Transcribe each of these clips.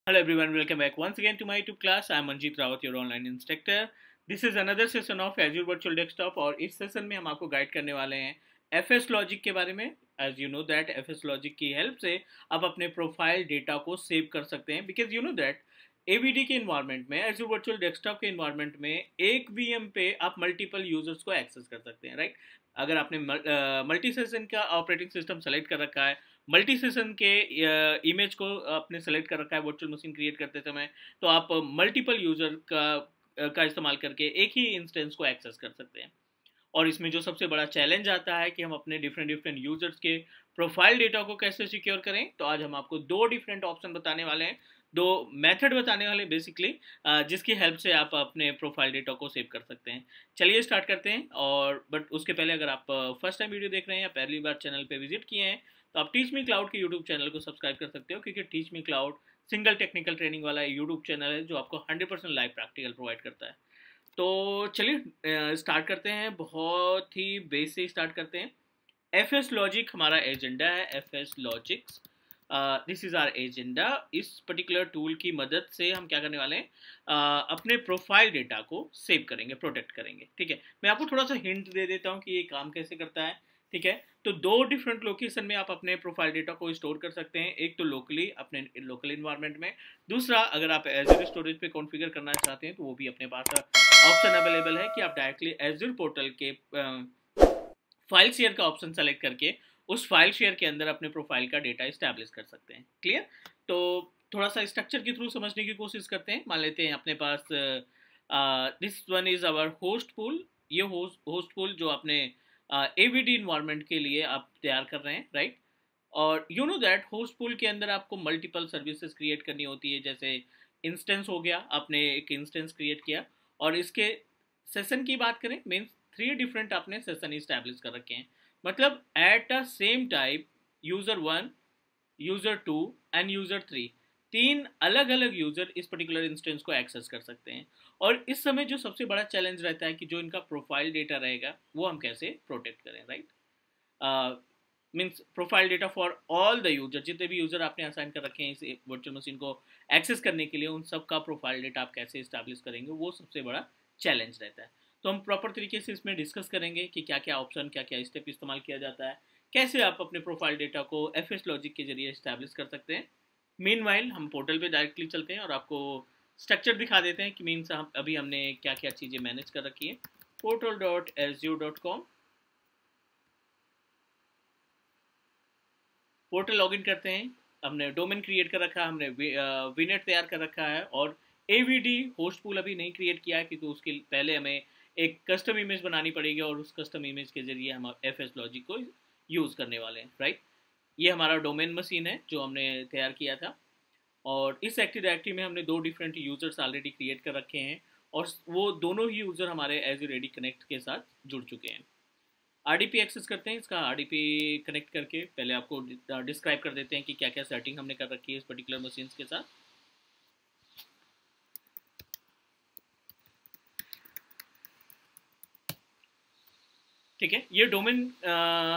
Hello everyone, welcome back once again to my YouTube class. I am Manjeet Rawat, your online instructor. This is another session of Azure Virtual Desktop और इस session में हम आपको guide करने वाले हैं FS Logic के बारे में. As you know that FS Logic की हेल्प से आप अपने प्रोफाइल डेटा को सेव कर सकते हैं because you know that AVD के इन्वायरमेंट में Azure Virtual Desktop के इन्वायरमेंट में एक VM पे आप मल्टीपल यूजर्स को एक्सेस कर सकते हैं, राइट? अगर आपने मल्टी सेशन का ऑपरेटिंग सिस्टम सेलेक्ट कर रखा है, मल्टी सेशन के इमेज को आपने सेलेक्ट कर रखा है वर्चुअल मशीन क्रिएट करते समय, तो आप मल्टीपल यूजर का इस्तेमाल करके एक ही इंस्टेंस को एक्सेस कर सकते हैं. और इसमें जो सबसे बड़ा चैलेंज आता है कि हम अपने डिफरेंट यूजर्स के प्रोफाइल डेटा को कैसे सिक्योर करें, तो आज हम आपको दो डिफरेंट ऑप्शन बताने वाले हैं, दो मेथड बताने वाले बेसिकली, जिसकी हेल्प से आप अपने प्रोफाइल डेटा को सेव कर सकते हैं. चलिए स्टार्ट करते हैं. और बट उसके पहले अगर आप फर्स्ट टाइम वीडियो देख रहे हैं या पहली बार चैनल पे विजिट किए हैं, तो आप टीच मी क्लाउड के यूट्यूब चैनल को सब्सक्राइब कर सकते हो, क्योंकि teach me cloud single technical training वाला यूट्यूब चैनल है जो आपको 100% लाइव प्रैक्टिकल प्रोवाइड करता है. तो चलिए स्टार्ट करते हैं, बहुत ही बेस से स्टार्ट करते हैं. FS लॉजिक हमारा एजेंडा है. FS logics, this is our agenda. इस पर्टिकुलर टूल की मदद से हम क्या करने वाले हैं, अपने प्रोफाइल डेटा को सेव करेंगे, प्रोटेक्ट करेंगे. ठीक है, मैं आपको थोड़ा सा हिंट दे देता हूँ कि ये काम कैसे करता है. ठीक है, तो दो डिफरेंट लोकेशन में आप अपने प्रोफाइल डेटा को स्टोर कर सकते हैं. एक तो लोकली अपने लोकल इन्वायरमेंट में, दूसरा अगर आप एजर स्टोरेज पे कॉन्फ़िगर करना चाहते हैं तो वो भी अपने पास ऑप्शन अवेलेबल है कि आप डायरेक्टली एजर पोर्टल के फाइल शेयर का ऑप्शन सेलेक्ट करके उस फाइल शेयर के अंदर अपने प्रोफाइल का डेटा इस्टेब्लिश कर सकते हैं. क्लियर? तो थोड़ा सा स्ट्रक्चर के थ्रू समझने की कोशिश करते हैं. मान लेते हैं अपने पास this one is our host pool. ये होस्ट पूल जो आपने AVD इन्वायरमेंट के लिए आप तैयार कर रहे हैं, राइट? और you know that host pool के अंदर आपको मल्टीपल सर्विसेज क्रिएट करनी होती है. जैसे इंस्टेंस हो गया, आपने एक इंस्टेंस क्रिएट किया, और इसके सेशन की बात करें, मीन्स 3 डिफरेंट आपने सेशन इस्टेब्लिश कर रखे हैं. मतलब at a same time user 1, user 2 and user 3, 3 अलग अलग यूजर इस पर्टिकुलर इंस्टेंस को एक्सेस कर सकते हैं. और इस समय जो सबसे बड़ा चैलेंज रहता है कि जो इनका प्रोफाइल डेटा रहेगा वो हम कैसे प्रोटेक्ट करें, right? Means profile data for all the user, जितने भी यूजर आपने असाइन कर रखे हैं इस वर्चुअल मशीन को एक्सेस करने के लिए, उन सब का प्रोफाइल डेटा आप कैसे इस्टेब्लिश करेंगे, वो सबसे बड़ा चैलेंज रहता है. तो हम प्रॉपर तरीके से इसमें डिस्कस करेंगे कि क्या क्या ऑप्शन, क्या क्या स्टेप इस्तेमाल किया जाता है, कैसे आप अपने प्रोफाइल डेटा को FS लॉजिक के जरिए इस्टेब्लिश कर सकते हैं. मीनवाइल हम पोर्टल पे डायरेक्टली चलते हैं और आपको स्ट्रक्चर दिखा देते हैं कि मीन्स हम अभी हमने क्या क्या चीज़ें मैनेज कर रखी है. portal.azure.com, पोर्टल लॉगिन करते हैं. हमने डोमेन क्रिएट कर रखा है, हमने विनेट तैयार कर रखा है, और AVD होस्ट पूल अभी नहीं क्रिएट किया है क्योंकि उसके पहले हमें एक कस्टम इमेज बनानी पड़ेगी, और उस कस्टम इमेज के जरिए हम FS लॉजिक को यूज़ करने वाले हैं, राइट? ये हमारा डोमेन मशीन है जो हमने तैयार किया था, और इस एक्टिव डायरेक्टरी में हमने 2 डिफरेंट यूज़र्स ऑलरेडी क्रिएट कर रखे हैं, और वो दोनों ही यूज़र हमारे Azure AD कनेक्ट के साथ जुड़ चुके हैं. RDP एक्सेस करते हैं. इसका RDP कनेक्ट करके पहले आपको डिस्क्राइब कर देते हैं कि क्या क्या सेटिंग हमने कर रखी है इस पर्टिकुलर मशीन्स के साथ. ठीक है, ये डोमेन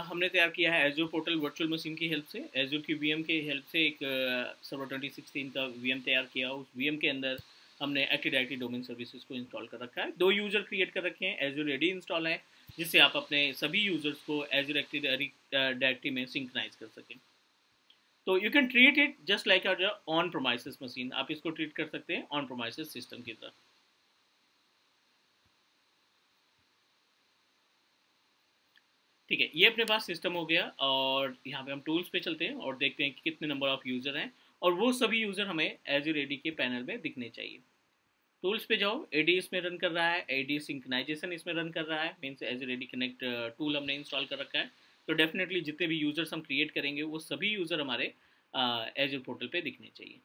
हमने तैयार किया है Azure पोर्टल वर्चुअल मशीन की हेल्प से, Azure की VM की हेल्प से. एक सर्वर 2016 का VM तैयार किया. उस VM के अंदर हमने एक्टिव डायरेक्टरी डोमेन सर्विसेज को इंस्टॉल कर रखा है. 2 यूज़र क्रिएट कर रखे हैं, Azure AD इंस्टॉल है, जिससे आप अपने सभी यूज़र्स को Azure एक्टिव डायरेक्टरी में सिंक्रोनाइज कर सकें. तो you can treat it just like on premises machine. आप इसको ट्रीट कर सकते हैं ऑन प्रोमाइसेस सिस्टम की तरह. ठीक है, ये अपने पास सिस्टम हो गया, और यहाँ पे हम टूल्स पे चलते हैं और देखते हैं कि कितने नंबर ऑफ यूज़र हैं, और वो सभी यूज़र हमें Azure AD के पैनल में दिखने चाहिए. टूल्स पे जाओ, AD इसमें रन कर रहा है, AD सिंक्रोनाइजेशन इसमें रन कर रहा है, means Azure AD connect tool हमने इंस्टॉल कर रखा है. तो डेफिनेटली जितने भी यूज़र्स हम क्रिएट करेंगे वो सभी यूज़र हमारे Azure पोर्टल पे दिखने चाहिए.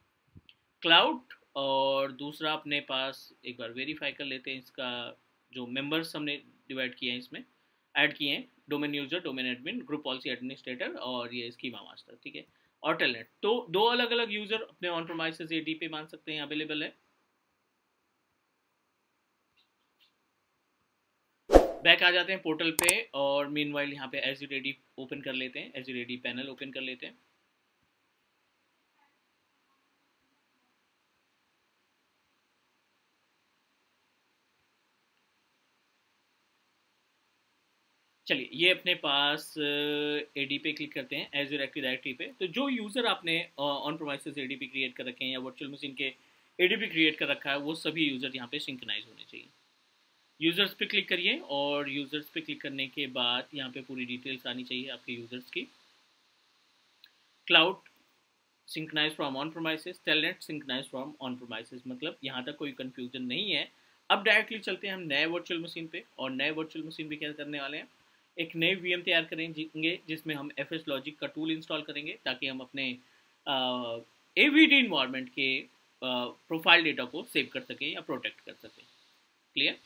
क्लाउड, और दूसरा अपने पास एक बार वेरीफाई कर लेते हैं इसका, जो मेंबर्स हमने डिवाइड किए हैं इसमें ऐड किए हैं, domain user, domain admin, group policy administrator, और ये स्कीमा मास्टर. ठीक है, और टेलनेट. तो 2 अलग अलग यूजर अपने ऑन प्रोमाइसेस AD पे मान सकते हैं, अवेलेबल है. बैक आ जाते हैं पोर्टल पे, और मीनवाइल यहाँ पे Azure AD ओपन कर लेते हैं, Azure AD पैनल ओपन कर लेते हैं. चलिए ये अपने पास एडी पे क्लिक करते हैं, एजर एक्टिव डायरेक्टरी पे। तो जो यूज़र आपने ऑन प्रोमाइसेस एडीपी क्रिएट कर रखे हैं या वर्चुअल मशीन के एडीपी क्रिएट कर रखा है, वो सभी यूज़र यहाँ पे सिंक्रोनाइज होने चाहिए। यूज़र्स पे क्लिक करिए और यूज़र्स पे क्लिक करने के बाद यहाँ पे पूरी डिटेल्स आनी चाहिए आपके यूज़र्स की। Cloud synchronize from on premises, telnet synchronize from on premises, मतलब यहाँ तक कोई कन्फ्यूजन नहीं है। अब डायरेक्टली चलते हैं हम नए वर्चुअल मशीन पे, और नए वर्चुअल मशीन पे क्या करने वाले हैं, एक नई वीएम तैयार करेंगे जिसमें हम एफ एस लॉजिक का टूल इंस्टॉल करेंगे ताकि हम अपने एवीडी इन्वायरमेंट के प्रोफाइल डेटा को सेव कर सकें या प्रोटेक्ट कर सकें। क्लियर?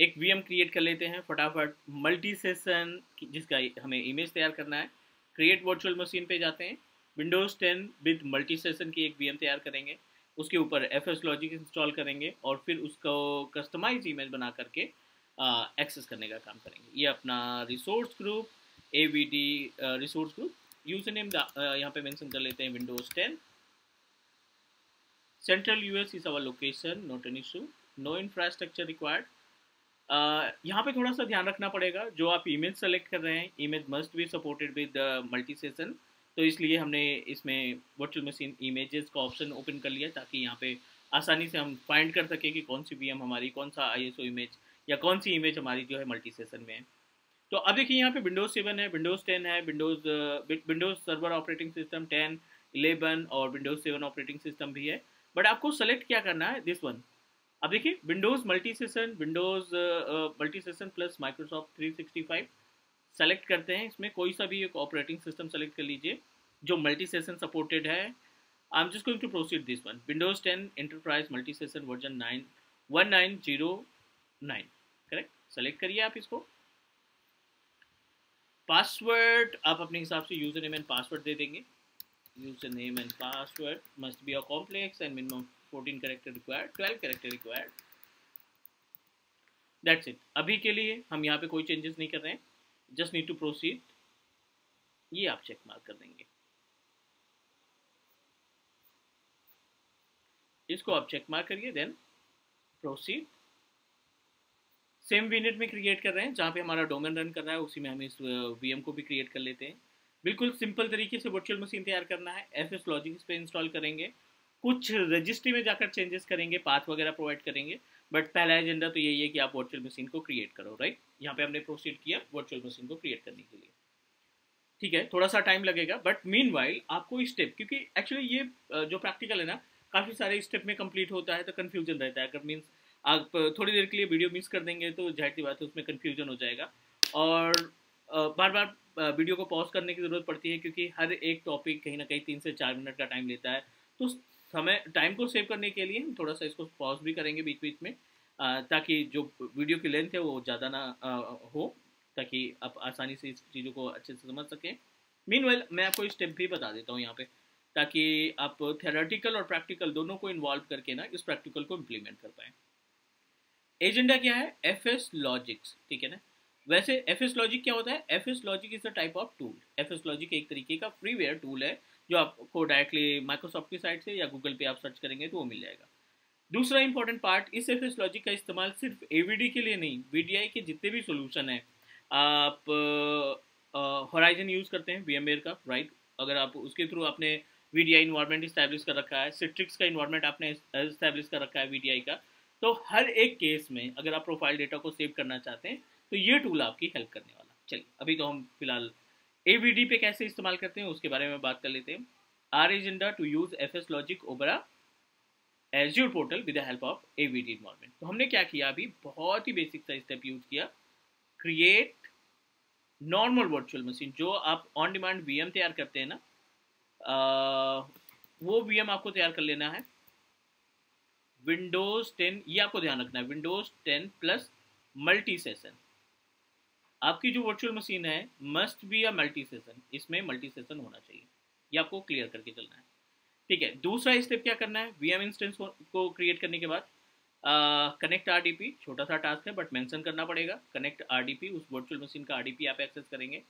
एक वीएम क्रिएट कर लेते हैं फटाफट, मल्टी सेशन जिसका हमें इमेज तैयार करना है। क्रिएट वर्चुअल मशीन पे जाते हैं, विंडोज़ 10 विद मल्टी सेशन की एक वीएम तैयार करेंगे, उसके ऊपर एफ एस लॉजिक इंस्टॉल करेंगे और फिर उसको कस्टमाइज इमेज बना करके एक्सेस करने का काम करेंगे। ये अपना resource group A V D resource group, user name यहाँ पे मेंशन कर लेते हैं Windows 10। Central US is our location, not an issue, no infrastructure required. यहाँ पे थोड़ा सा ध्यान रखना पड़ेगा, जो आप इमेज सेलेक्ट कर रहे हैं, image must be supported with multi session, तो इसलिए हमने इसमें वर्चुअल मशीन इमेजेस का ऑप्शन ओपन कर लिया ताकि यहाँ पे आसानी से हम फाइंड कर सकें कि कौन सी वीएम हमारी, कौन सा आईएसओ इमेज या कौन सी इमेज हमारी जो है मल्टी सेशन में है। तो अब देखिए यहाँ पे विंडोज़ 7 है, विंडोज़ 10 है, विंडोज़ सर्वर ऑपरेटिंग सिस्टम 10, 11 और विंडोज़ 7 ऑपरेटिंग सिस्टम भी है। बट आपको सेलेक्ट क्या करना है, दिस वन। अब देखिए Windows multi session, Windows multi session plus Microsoft 365 select करते हैं। इसमें कोई सा भी एक ऑपरेटिंग सिस्टम सेलेक्ट कर लीजिए जो मल्टी सेशन सपोर्टेड है। I am just going to proceed this one, Windows 10 enterprise multi session version 1909, correct. Select करिए आप इसको। पासवर्ड आप अपने हिसाब से यूजर नेम एंड पासवर्ड दे देंगे। User name and password must be a complex and minimum 14 character required, 12 character required, that's it. अभी के लिए हम यहाँ पे कोई चेंजेस नहीं कर रहे हैं, जस्ट नीड टू प्रोसीड, ये आप चेक मार्क कर देंगे। इसको आप चेक मार्क करिए, देन प्रोसीड। सेम वीनेट में क्रिएट कर रहे हैं, जहाँ पे हमारा डोमेन रन कर रहा है उसी में हम इस वीएम को भी क्रिएट कर लेते हैं। बिल्कुल सिंपल तरीके से वर्चुअल मशीन तैयार करना है, एफ एस लॉजिक इस पे इंस्टॉल करेंगे, कुछ रजिस्ट्री में जाकर चेंजेस करेंगे, पाथ वगैरह प्रोवाइड करेंगे, बट पहला एजेंडा तो यही है कि आप वर्चुअल मशीन को क्रिएट करो, राइट। यहाँ पे हमने प्रोसीड किया वर्चुअल मशीन को क्रिएट करने के लिए। ठीक है, थोड़ा सा टाइम लगेगा, बट मीनवाइल आपको स्टेप, क्योंकि एक्चुअली ये जो प्रैक्टिकल है ना, काफ़ी सारे स्टेप में कंप्लीट होता है तो कन्फ्यूजन रहता है। अगर मीन्स आप थोड़ी देर के लिए वीडियो मिस कर देंगे तो जाहिर सी बात है उसमें कन्फ्यूजन हो जाएगा, और बार बार वीडियो को पॉज करने की ज़रूरत पड़ती है क्योंकि हर एक टॉपिक कहीं ना कहीं 3 से 4 मिनट का टाइम लेता है। तो समय टाइम को सेव करने के लिए हम थोड़ा सा इसको पॉज भी करेंगे बीच बीच में, ताकि जो वीडियो की लेंथ है वो ज़्यादा ना हो, ताकि आप आसानी से इस चीज़ों को अच्छे से समझ सकें। मीनवाइल मैं आपको स्टेप भी बता देता हूँ यहाँ पे, ताकि आप थेरेटिकल और प्रैक्टिकल दोनों को इन्वॉल्व करके ना इस प्रैक्टिकल को इम्प्लीमेंट कर पाएँ। एजेंडा क्या है, एफ एस लॉजिक्स, ठीक है ना। वैसे एफ एस लॉजिक क्या होता है, F S logic is a type of tool. F S logic एक तरीके का फ्रीवेयर टूल है जो आपको डायरेक्टली माइक्रोसॉफ्ट की साइट से या गूगल पे आप सर्च करेंगे तो वो मिल जाएगा। दूसरा इंपॉर्टेंट पार्ट, इस एफ एस लॉजिक का इस्तेमाल सिर्फ एवीडी के लिए नहीं, वीडीआई के जितने भी सोल्यूशन है, आप होराइजन यूज़ करते हैं वीएमवेयर का, राइट। अगर आप उसके थ्रू आपने वीडीआई इन्वायरमेंट इस्टेब्लिश कर रखा है, सिट्रिक्स का इन्वायरमेंट आपने इस्टेब्लिश कर रखा है वीडीआई का, तो हर एक केस में अगर आप प्रोफाइल डेटा को सेव करना चाहते हैं तो ये टूल आपकी हेल्प करने वाला। चलिए अभी तो हम फिलहाल एवीडी पे कैसे इस्तेमाल करते हैं उसके बारे में बात कर लेते हैं। Our agenda to use F S logic over Azure portal with the help of AVD environment. तो हमने क्या किया, अभी बहुत ही बेसिक सा स्टेप यूज किया, क्रिएट नॉर्मल वर्चुअल मशीन। जो आप ऑन डिमांड वीएम तैयार करते हैं ना, वो वीएम आपको तैयार कर लेना है। विंडोज 10, ये आपको ध्यान रखना है, विंडोज 10 प्लस मल्टी सेशन। आपकी जो वर्चुअल मशीन है must be a multi session, इसमें मल्टी सेशन होना चाहिए, ये आपको क्लियर करके चलना है। ठीक है, दूसरा स्टेप क्या करना है, वीएम इंस्टेंस को क्रिएट करने के बाद कनेक्ट आरडीपी, छोटा सा टास्क है बट मेंशन करना पड़ेगा, कनेक्ट आरडीपी, उस वर्चुअल मशीन का आरडीपी आप एक्सेस करेंगे।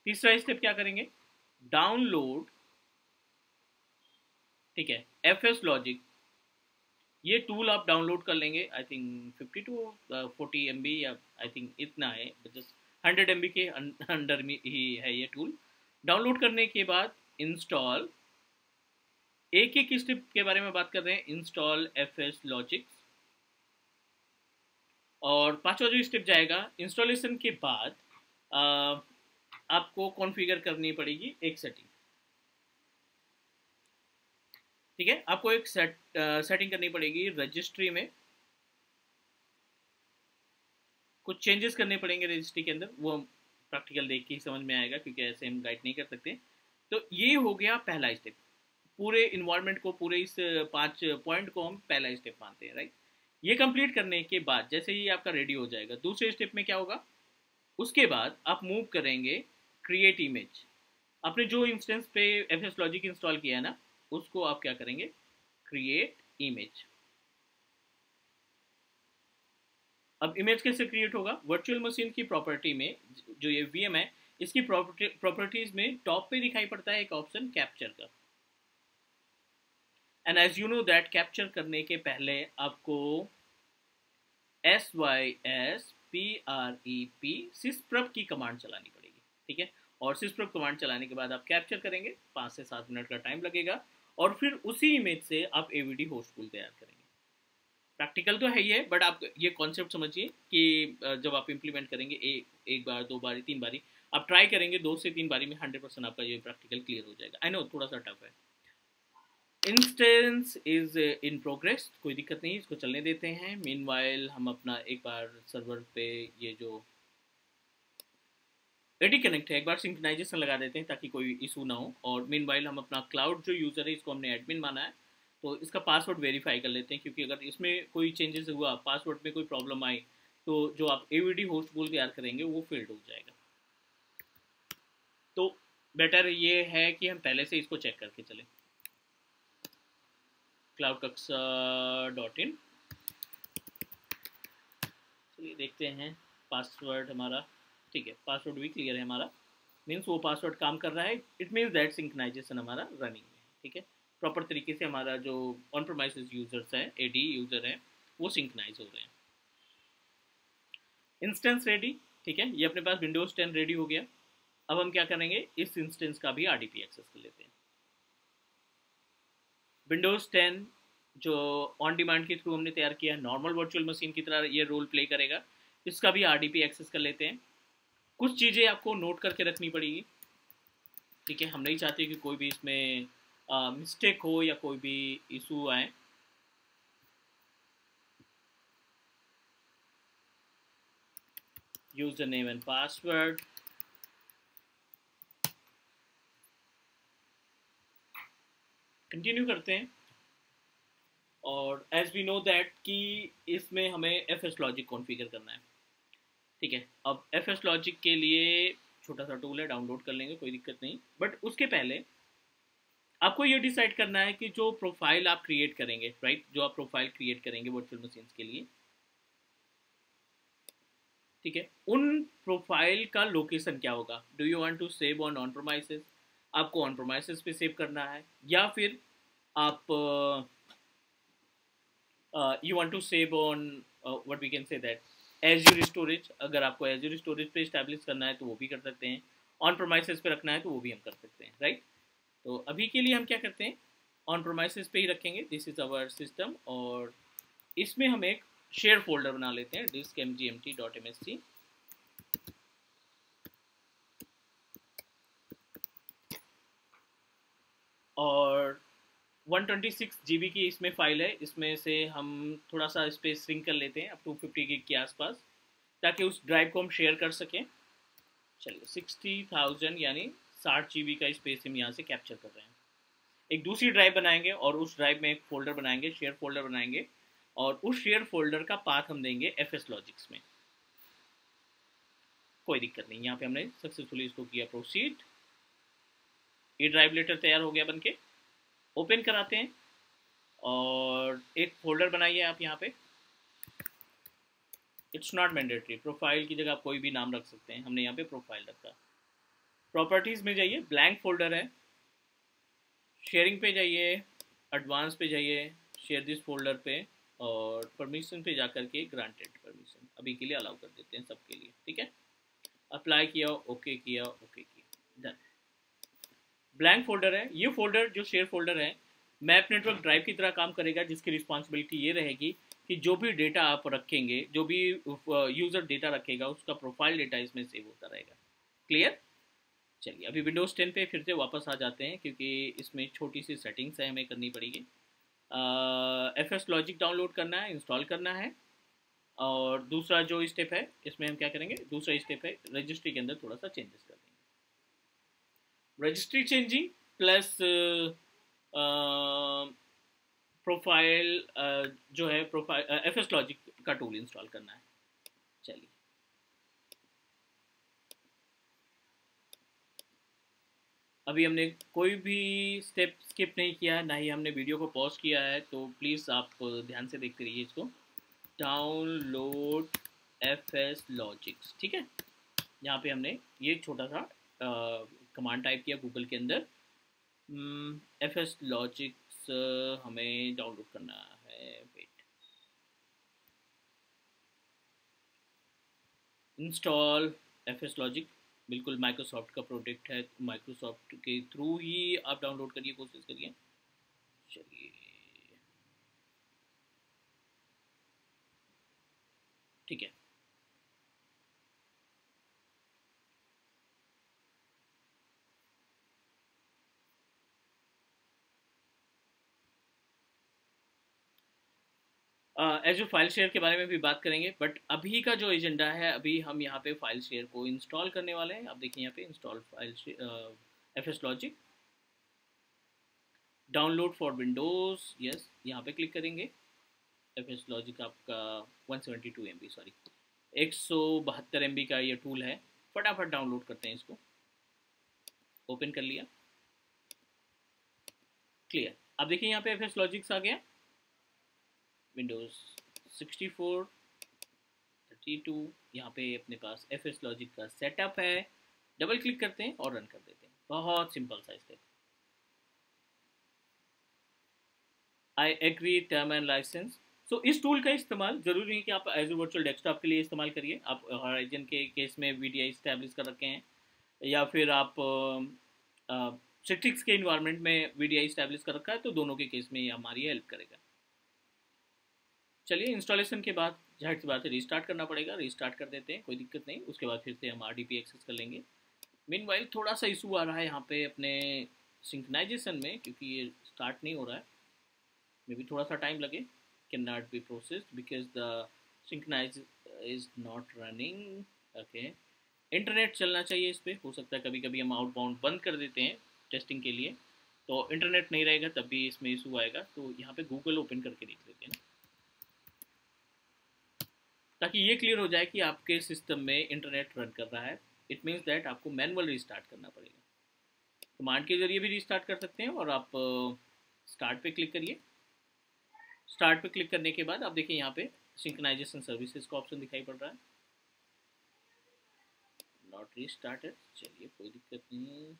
तीसरा स्टेप क्या करेंगे, डाउनलोड, ठीक है, एफ एस लॉजिक, ये टूल आप डाउनलोड कर लेंगे, आई थिंक 50 to 40 MB या आई थिंक इतना है, जस्ट 100 MB के अंडर में ही है ये टूल। डाउनलोड करने के बाद इंस्टॉल, एक एक स्टेप के बारे में बात कर रहे हैं, इंस्टॉल FS लॉजिक्स। और पांचवा जो स्टेप जाएगा, इंस्टॉलेशन के बाद आपको कॉन्फ़िगर करनी पड़ेगी एक सेटिंग। ठीक है, आपको एक सेटिंग करनी पड़ेगी रजिस्ट्री में, कुछ चेंजेस करने पड़ेंगे रजिस्ट्री के अंदर, वो प्रैक्टिकल देख के ही समझ में आएगा क्योंकि ऐसे हम गाइड नहीं कर सकते। तो ये हो गया पहला स्टेप, पूरे इन्वायरमेंट को, पूरे इस 5 पॉइंट को हम पहला स्टेप मानते हैं, राइट। ये कंप्लीट करने के बाद जैसे ही आपका रेडी हो जाएगा, दूसरे स्टेप में क्या होगा, उसके बाद आप मूव करेंगे क्रिएट इमेज। आपने जो इंस्टेंस पे FS लॉजिक इंस्टॉल किया है ना, उसको आप क्या करेंगे, क्रिएट इमेज। अब इमेज कैसे क्रिएट होगा, वर्चुअल मशीन की प्रॉपर्टी में, जो ये VM है, इसकी प्रॉपर्टीज में टॉप पे दिखाई पड़ता है एक ऑप्शन कैप्चर का। And as you know that capture करने के पहले आपको SYSPREP sysprep की कमांड चलानी पड़ेगी, ठीक है। और sysprep कमांड चलाने के बाद आप कैप्चर करेंगे, 5 से 7 मिनट का टाइम लगेगा, और फिर उसी इमेज से आप AVD होस्ट टूल तैयार करेंगे। प्रैक्टिकल तो है ही है, बट आप ये कॉन्सेप्ट समझिए कि जब आप इम्प्लीमेंट करेंगे एक बार, 2 बारी, 3 बारी आप ट्राई करेंगे, 2 से 3 बारी में 100% आपका ये प्रैक्टिकल क्लियर हो जाएगा। आई नो थोड़ा सा टफ है। इंस्टेंस इज इन प्रोग्रेस, कोई दिक्कत नहीं, इसको चलने देते हैं। मीनवाइल हम अपना एक बार सर्वर पे ये जो रेडी कनेक्ट है, एक बार सिंक्रोनाइजेशन लगा देते हैं ताकि कोई इशू ना हो। और मीनवाइल हम अपना क्लाउड जो यूज़र है, इसको हमने एडमिन माना है, तो इसका पासवर्ड वेरीफाई कर लेते हैं, क्योंकि अगर इसमें कोई चेंजेस हुआ, पासवर्ड में कोई प्रॉब्लम आई, तो जो आप AVD होस्ट टूल तैयार करेंगे वो फेल्ड हो जाएगा। तो बेटर ये है कि हम पहले से इसको चेक करके चलें। cloudkaksa.in, चलिए देखते हैं पासवर्ड हमारा, ठीक है, पासवर्ड भी क्लियर है हमारा, मीन्स वो पासवर्ड काम कर रहा है, इट मीन्स दैट सिंक्रोनाइजेशन हमारा रनिंग है, ठीक है। प्रॉपर तरीके से हमारा जो ऑन प्रेमाइसेस यूजर्स हैं, AD यूजर हैं, वो सिंक्रोनाइज हो रहे हैं। इंस्टेंस रेडी, ठीक है, ये अपने पास विंडोज 10 रेडी हो गया। अब हम क्या करेंगे, इस इंस्टेंस का भी RDP एक्सेस कर लेते हैं। विंडोज 10 जो ऑन डिमांड के थ्रू हमने तैयार किया, नॉर्मल वर्चुअल मशीन की तरह ये रोल प्ले करेगा, इसका भी RDP एक्सेस कर लेते हैं। कुछ चीज़ें आपको नोट करके रखनी पड़ेगी, ठीक है, हम नहीं चाहते कि कोई भी इसमें मिस्टेक हो या कोई भी इशू आए। User name and password, continue करते हैं। और एज वी नो दैट कि इसमें हमें FS लॉजिक कॉन्फ़िगर करना है, ठीक है। अब FS लॉजिक के लिए छोटा सा टूल है, डाउनलोड कर लेंगे, कोई दिक्कत नहीं। बट उसके पहले आपको ये डिसाइड करना है कि जो प्रोफाइल आप क्रिएट करेंगे, राइट, जो आप प्रोफाइल क्रिएट करेंगे वर्चुअल मशीन्स के लिए, ठीक है, उन प्रोफाइल का लोकेशन क्या होगा। Do you want to save on premises, आपको ऑन प्रोमाइसेस पे सेव करना है, या फिर आप you want to save on what we can say that Azure storage. अगर आपको एज्यूर स्टोरेज पे इस्टेब्लिश करना है तो वो भी कर सकते हैं, ऑन प्रोमाइसेस पे रखना है तो वो भी हम कर सकते हैं, राइट। तो अभी के लिए हम क्या करते हैं, ऑन प्रोमाइसेस पे ही रखेंगे, दिस इज आवर सिस्टम। और इसमें हम एक शेयर फोल्डर बना लेते हैं, disk mgmt.msc, और 126 GB की इसमें फाइल है, इसमें से हम थोड़ा सा स्पेस श्रिंक कर लेते हैं अप टू 50 GB के आसपास, ताकि उस ड्राइव को हम शेयर कर सकें। चलिए 60,000 यानी 60 GB का स्पेस हम यहाँ से कैप्चर कर रहे हैं। एक दूसरी ड्राइव बनाएंगे और उस ड्राइव में एक फोल्डर बनाएंगे, शेयर फोल्डर बनाएंगे, और उस शेयर फोल्डर का पाथ हम देंगे FS लॉजिक्स में। कोई दिक्कत नहीं, यहाँ पे हमने सक्सेसफुली इसको किया प्रोसीड। ये ड्राइव लेटर तैयार हो गया बनके, ओपन कराते हैं और एक फोल्डर बनाइए आप यहाँ पे। इट्स नॉट मैंडेटरी, प्रोफाइल की जगह आप कोई भी नाम रख सकते हैं, हमने यहाँ पे प्रोफाइल रखा। प्रॉपर्टीज़ में जाइए, ब्लैंक फोल्डर है, शेयरिंग पे जाइए, एडवांस पे जाइए, शेयर दिस फोल्डर पे, और परमिशन पे जा करके ग्रांटेड परमिशन अभी के लिए अलाउ कर देते हैं सबके लिए, ठीक है। अप्लाई किया, ओके किया, ओके किया, डन। ब्लैंक फोल्डर है, ये फोल्डर जो शेयर फोल्डर है मैप नेटवर्क ड्राइव की तरह काम करेगा, जिसकी रिस्पॉन्सिबिलिटी ये रहेगी कि जो भी डेटा आप रखेंगे, जो भी यूज़र डेटा रखेगा, उसका प्रोफाइल डेटा इसमें सेव होता रहेगा। क्लियर? चलिए अभी विंडोज़ 10 पे फिर से वापस आ जाते हैं, क्योंकि इसमें छोटी सी सेटिंग्स है हमें करनी पड़ेगी। एफ एस लॉजिक डाउनलोड करना है, इंस्टॉल करना है। और दूसरा जो स्टेप है इसमें हम क्या करेंगे, दूसरा स्टेप है रजिस्ट्री के अंदर थोड़ा सा चेंजेस कर देंगे। रजिस्ट्री चेंजिंग प्लस प्रोफाइल जो है प्रोफाइल एफ एस लॉजिक का टूल इंस्टॉल करना है। चलिए अभी हमने कोई भी स्टेप स्किप नहीं किया है, ना ही हमने वीडियो को पॉज किया है, तो प्लीज़ आप ध्यान से देखते रहिए इसको। डाउनलोड एफ एस लॉजिक्स, ठीक है। यहाँ पे हमने ये छोटा सा कमांड टाइप किया गूगल के अंदर। एफ एस लॉजिक्स हमें डाउनलोड करना है, wait. Install F S logic, बिल्कुल माइक्रोसॉफ्ट का प्रोडक्ट है, माइक्रोसॉफ्ट के थ्रू ही आप डाउनलोड करिए, कोशिश करिए। चलिए ठीक है। एज फाइल शेयर के बारे में भी बात करेंगे, बट अभी का जो एजेंडा है, अभी हम यहाँ पे फाइल शेयर को इंस्टॉल करने वाले हैं। आप देखिए यहाँ पे install file F S logic, download for Windows, yes यहाँ पे क्लिक करेंगे। एफ एस लॉजिक आपका 172 MB, सॉरी 172 MB का ये टूल है। फटाफट डाउनलोड करते हैं इसको। ओपन कर लिया, क्लियर। अब देखिए यहाँ पे एफ एस लॉजिक्स आ गया, विंडोज़ 64 32, यहाँ पे अपने पास एफ एस लॉजिक का सेटअप है। डबल क्लिक करते हैं और रन कर देते हैं। बहुत सिंपल सा step. I agree term and license. So इस टूल का इस्तेमाल जरूरी नहीं कि आप एजूर वर्चुअल डेस्कटॉप के लिए इस्तेमाल करिए। आप हॉराइजन के केस में वीडीआई स्टैब्लिश कर रखे हैं, या फिर आप सिट्रिक्स के इन्वायरमेंट में वीडीआई स्टैब्लिश कर रखा है, तो दोनों के केस में ये हमारी हेल्प करेगा। चलिए इंस्टॉलेशन के बाद जाहिर सी बात है रीस्टार्ट करना पड़ेगा, रीस्टार्ट कर देते हैं, कोई दिक्कत नहीं। उसके बाद फिर से हम RDP एक्सेस कर लेंगे। मीनवाइल थोड़ा सा इशू आ रहा है यहाँ पे अपने सिंक्रोनाइजेशन में, क्योंकि ये स्टार्ट नहीं हो रहा है। मे बी थोड़ा सा टाइम लगे, can not be processed because the synchronize is not running. Okay, internet चलना चाहिए इस पर। हो सकता है कभी कभी हम आउटबाउंड बंद कर देते हैं टेस्टिंग के लिए, तो इंटरनेट नहीं रहेगा तब भी इसमें इशू आएगा। तो यहाँ पे गूगल ओपन करके देख लेते हैं ना, ताकि ये क्लियर हो जाए कि आपके सिस्टम में इंटरनेट रन कर रहा है। इट मीन्स दैट आपको मैनुअल रीस्टार्ट करना पड़ेगा। कमांड के जरिए भी रीस्टार्ट कर सकते हैं, और आप स्टार्ट पे क्लिक करिए। स्टार्ट पे क्लिक करने के बाद आप देखिए यहाँ पे सिंक्रोनाइजेशन सर्विसेज का ऑप्शन दिखाई पड़ रहा है। नॉट रीस्टार्टेड, चलिए कोई दिक्कत नहीं।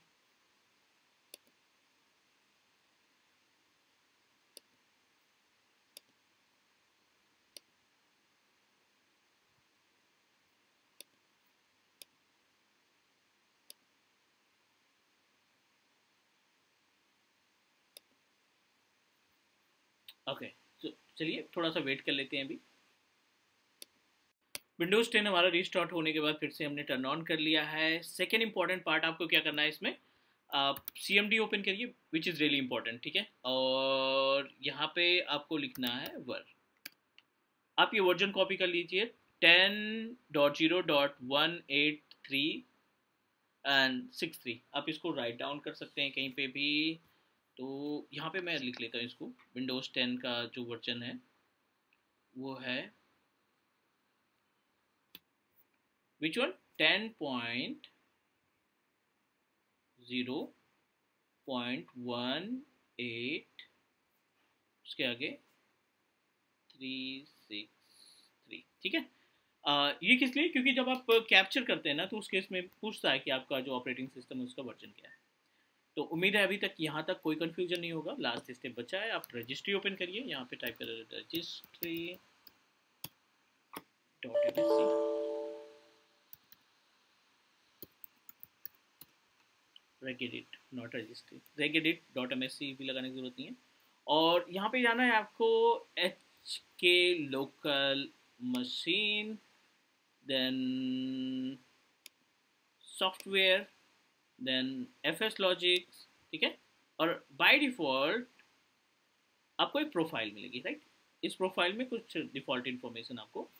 ओके, तो चलिए थोड़ा सा वेट कर लेते हैं अभी। विंडोज़ 10 हमारा रीस्टार्ट होने के बाद फिर से हमने टर्न ऑन कर लिया है। सेकेंड इंपॉर्टेंट पार्ट आपको क्या करना है इसमें, आप CMD ओपन करिए, विच इज़ रियली इंपॉर्टेंट, ठीक है। और यहाँ पे आपको लिखना है वर। आप ये वर्जन कॉपी कर लीजिए 10.0.183 एंड 63। आप इसको राइट डाउन कर सकते हैं कहीं पे भी। तो यहाँ पे मैं लिख लेता हूँ इसको। विंडोज़ 10 का जो वर्जन है वो है विच वन, 10.0.18, उसके आगे 363, ठीक है। ये किस लिए, क्योंकि जब आप कैप्चर करते हैं ना, तो उस केस में पूछता है कि आपका जो ऑपरेटिंग सिस्टम है उसका वर्जन क्या है। तो उम्मीद है अभी तक यहाँ तक कोई कंफ्यूजन नहीं होगा। लास्ट स्टेप बचा है, आप रजिस्ट्री ओपन करिए, यहाँ पे टाइप करें रजिस्ट्री रेगेडिट, नॉट रजिस्ट्री, रेगेडिट.msc भी लगाने की जरूरत नहीं है। और यहाँ पे जाना है आपको एच के local machine, then software, then FS logics, ठीक है। और बाय डिफ़ॉल्ट आपको एक प्रोफाइल मिलेगी, राइट। इस प्रोफाइल में कुछ डिफ़ॉल्ट इन्फॉर्मेशन आपको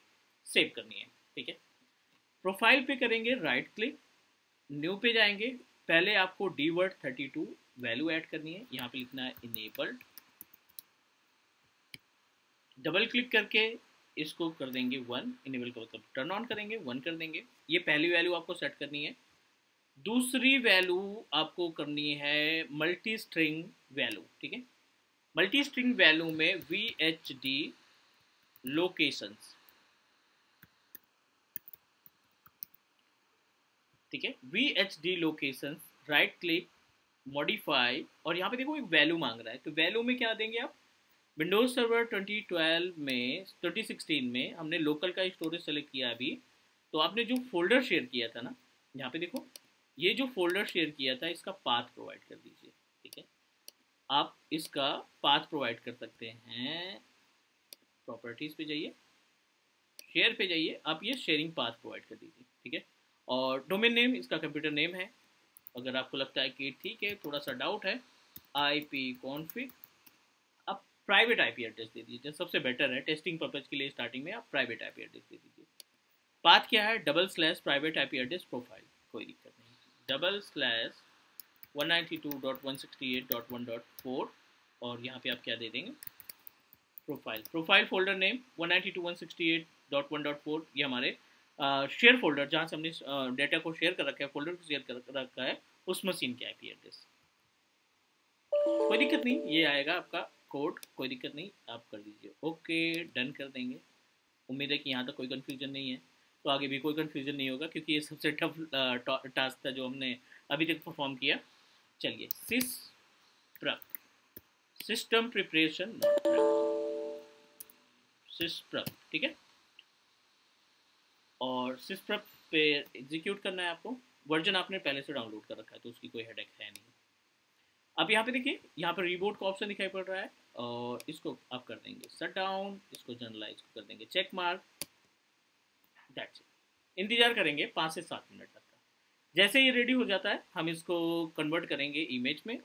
सेव करनी है, ठीक है। प्रोफाइल पे करेंगे राइट क्लिक, न्यू पे जाएंगे, पहले आपको dword32 वैल्यू ऐड करनी है, यहाँ पे लिखना है इनेबल्ड, डबल क्लिक करके इसको कर देंगे 1, इनेबल का मतलब टर्न ऑन करेंगे, 1 कर देंगे। ये पहली वैल्यू आपको सेट करनी है। दूसरी वैल्यू आपको करनी है मल्टी स्ट्रिंग वैल्यू, ठीक है। मल्टी स्ट्रिंग वैल्यू में VHD लोकेशंस, ठीक है। VHD locations, right click, modify, और यहाँ पे देखो एक वैल्यू मांग रहा है, तो वैल्यू में क्या देंगे आप। विंडोज सर्वर 2016 में हमने लोकल का स्टोरेज सेलेक्ट किया अभी, तो आपने जो फोल्डर शेयर किया था ना, यहाँ पे देखो ये जो फोल्डर शेयर किया था इसका पाथ प्रोवाइड कर दीजिए, ठीक है। आप इसका पाथ प्रोवाइड कर सकते हैं, प्रॉपर्टीज पे जाइए, शेयर पे जाइए, आप ये शेयरिंग पाथ प्रोवाइड कर दीजिए, ठीक है। और डोमेन नेम इसका कंप्यूटर नेम है, अगर आपको लगता है कि ठीक है थोड़ा सा डाउट है, IP config, आप प्राइवेट IP एड्रेस दे दीजिए, सबसे बेटर है टेस्टिंग पर्पज के लिए। स्टार्टिंग में आप प्राइवेट IP एड्रेस दे दीजिए। पाथ क्या है, / प्राइवेट IP एड्रेस प्रोफाइल, कोई दिक्कत नहीं, / 192.168.1.4, और यहाँ पे आप क्या दे देंगे, प्रोफाइल फोल्डर नेम 192.168.1.4, ये हमारे शेयर फोल्डर जहाँ से हमने डेटा को शेयर कर रखा है, फोल्डर को शेयर कर रखा है, उस मशीन की IP एड्रेस। कोई दिक्कत नहीं, ये आएगा आपका कोड, कोई दिक्कत नहीं, आप कर दीजिए, ओके डन कर देंगे। उम्मीद है कि यहाँ तक कोई कन्फ्यूजन नहीं है, तो आगे भी कोई कन्फ्यूजन नहीं होगा, क्योंकि ये सबसे टफ टास्क था जो हमने अभी तक परफॉर्म किया। चलिए, सिस्टम प्रिपरेशन, सिस्प्रप, ठीक है। और सिस्प्रप पे एग्जीक्यूट करना है आपको, वर्जन आपने पहले से डाउनलोड कर रखा है तो उसकी कोई हेडेक है नहीं। अब यहाँ पे देखिए, यहाँ पर रीबूट का ऑप्शन दिखाई पड़ रहा है, और इसको आप कर देंगे शट डाउन, इसको जनरलाइज कर देंगे चेक मार्क, दैट्स इट। इंतजार करेंगे 5 से 7 मिनट तक का। जैसे ये रेडी हो जाता है हम इसको कन्वर्ट करेंगे इमेज में।